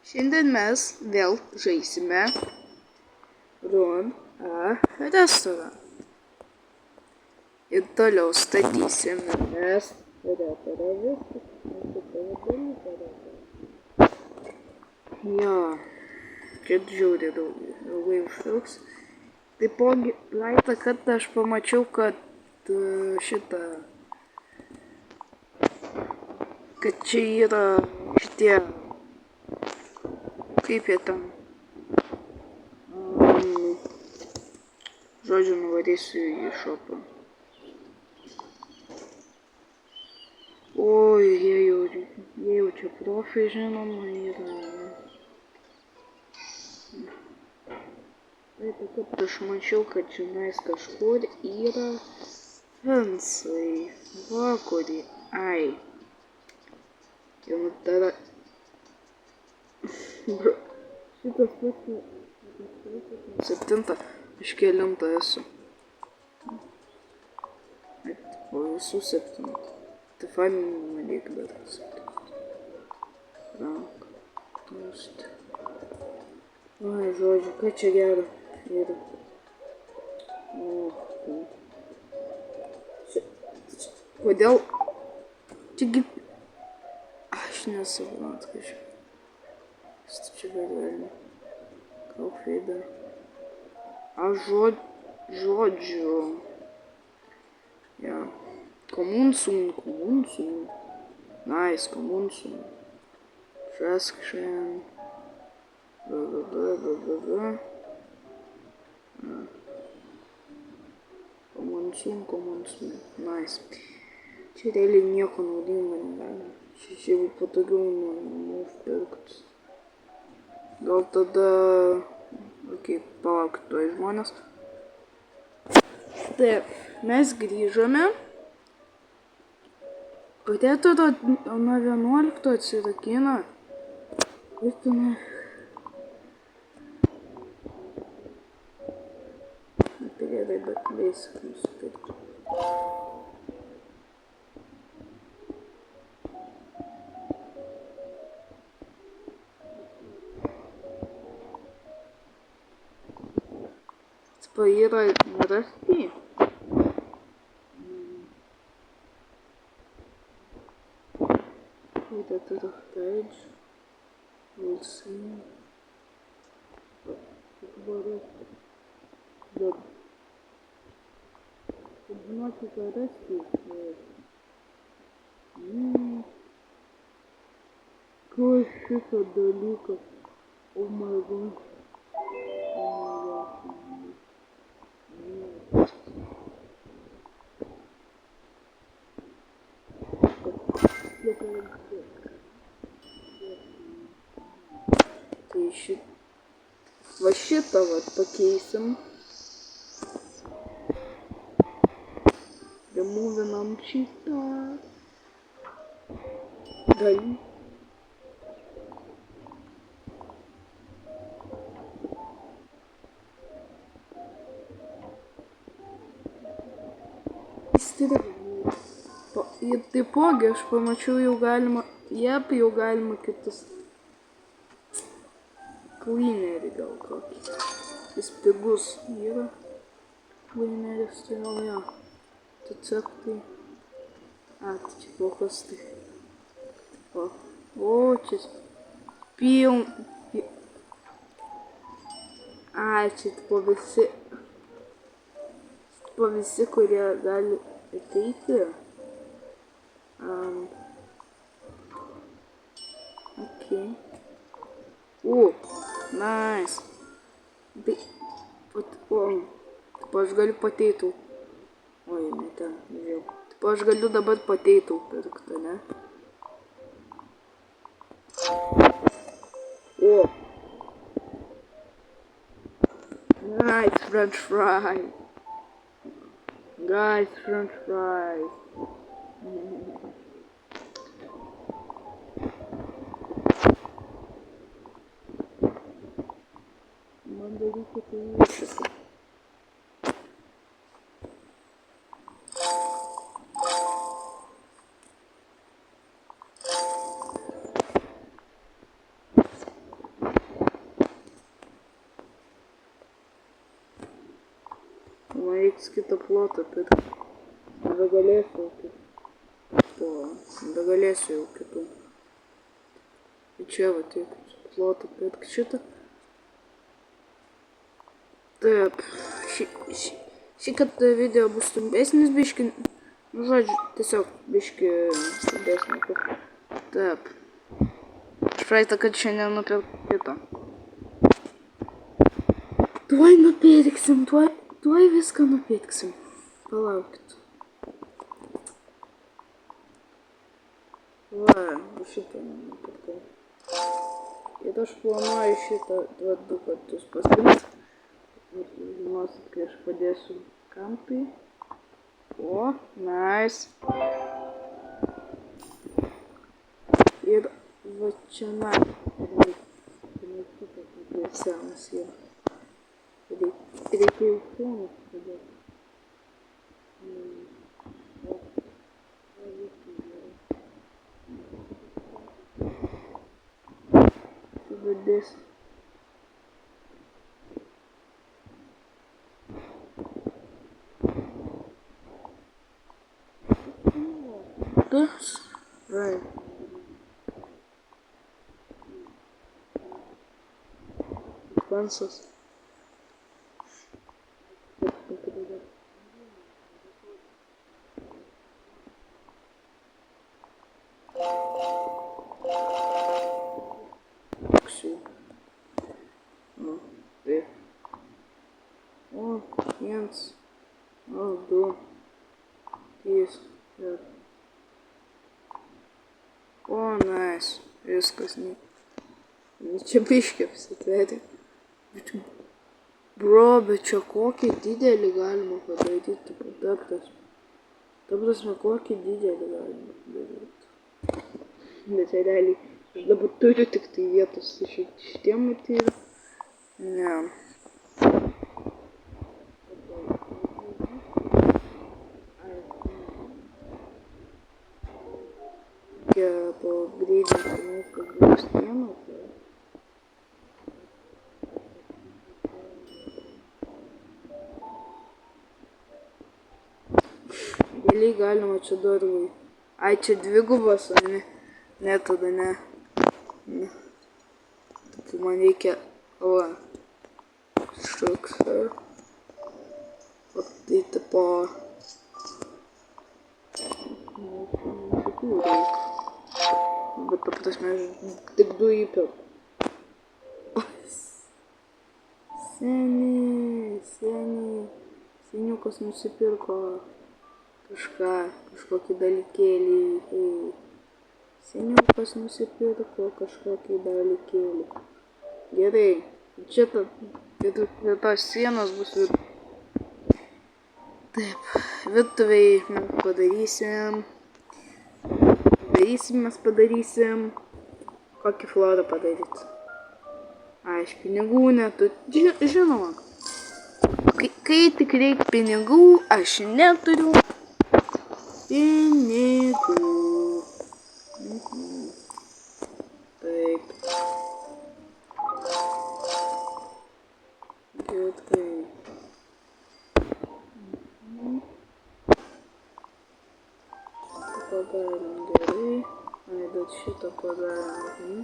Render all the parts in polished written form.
Šiandien mes vėl žaisime Run a Restaurant. Ir toliau statysime mes Jo, čia žiūrė ilgai užtruks. Taipogi, praeitą kartą aš pamačiau, kad kad čia yra šitie, kaip jie ten, žodžiu, nuvarysiu į šopą. Oi, jie jau čia profai, žinoma, yra. Praeitą kartą aš mačiau, kad čionais kažkur yra pensai. Va, kurį. Ai. Jau tada. Šitas pats 7. Aš kelintą esu. O visų 7. Tai fainai reikia dar 7. Rank. Toast. Ai, žodžiu, ką čia gero yra. Kodėl? Čiagi... Aš nesuprantu, kad čia... Čia galėlė. Kaufeida. Žodžiu. Ja. Kommunsum. Nice, kommunsum. Traskchen. Kommunsum. Nice. Čia realiai nieko naudingo negalima. Čia jau patogiau nupirkt. Gal tada... Ok, palauk, tuoj žmonės. Taip, mes grįžome. Kodėl tada nuo 11 atsirakina? Ir tu ne... Tai gerai, bet basic nusipirkti. Tai yra nerasti. That is a page. We'll see. Good. Žinoti, ką rasti. Kas šito dalyko? Oh my god. Tai šitą vat pakeisim. Removinam šitą. Gal. Ir taipogi aš pamačiau jau galima, jau galima kitus cleanerį gal kokį. Jis pigus yra. Cleaneris tai gal jo. Tiesiog tai. Tai čia kokios tai. O, čia čia po visi, kurie gali ateiti. Okay. Nice. Tai, aš galiu pateitų. Oi, ne ten, žiūrėjau. Taip, aš galiu dabar pateitų pirkti, ne? Nice french fries. Guys, french fries. Man daryti tai šitą. reiks kitą plotą pirkti. Nebegalėsiu jau kitų. Tai čia va tiek plotą pirkti šitą. Taip, šį kartą video bus trumpesnis biški, nu žodžiu, tiesiog biški trumpesnį. Taip, aš praeitą, kad šiandien nupirkau kitą. Tuoj nupirksim, tuoj viską nupirksim. Palaukit. Va, šitą nupirkau. Ir aš planuoju šitą du kartus paspirti. Žinosit, kai aš padėsiu kampui. O, nice. Ir va čia senas yra. Reikia jau filmus padėti. Sudadės. This? Right. Advances. O, viens. O, du. Trys. O, nice. Viskas. Čia biškį apsitverė. Bro, bet čia kokį didelį galima padaryti. Ta prasme, kokį didelį galima padaryti. Bet realiai, aš dabar turiu tik tai vietos šitiem matyti. Ne. Reikia pagreidinti mūsų blokstieną. Gėliai galima čia darbai. Ai, čia dvigubas, o ne, tada ne. Tai man reikia, kažkoks, o tai tipo, bet ta prasme, tik du įpirku. Seniukas nusipirko kažkokį dalykėlį. Seniukas nusipirko kažkokį dalykėlį. Gerai, čia prie tos sienos bus taip, virtuvėj mes padarysim. Kokį florą padaryti? Ai, iš pinigų neturiu. Žinoma, kai tik reikia pinigų, aš neturiu pinigų. Taip. Gerai. Padarom gerai. Ai, bet šitą padarom.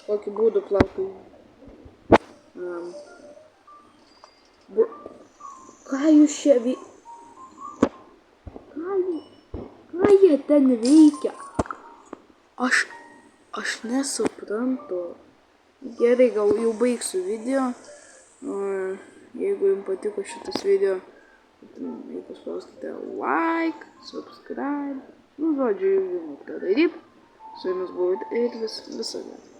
Kažkokį būdų plaukai. Ką jūs čia Ką jie ten veikia? Aš nesuprantu. Gerai, gal jau baigsiu video. Jeigu jums patiko šitas video, tai paspauskite like, subscribe. Nu, žodžiu, jūs žinote ką daryti. Su jumis buvo Eitvis, visada.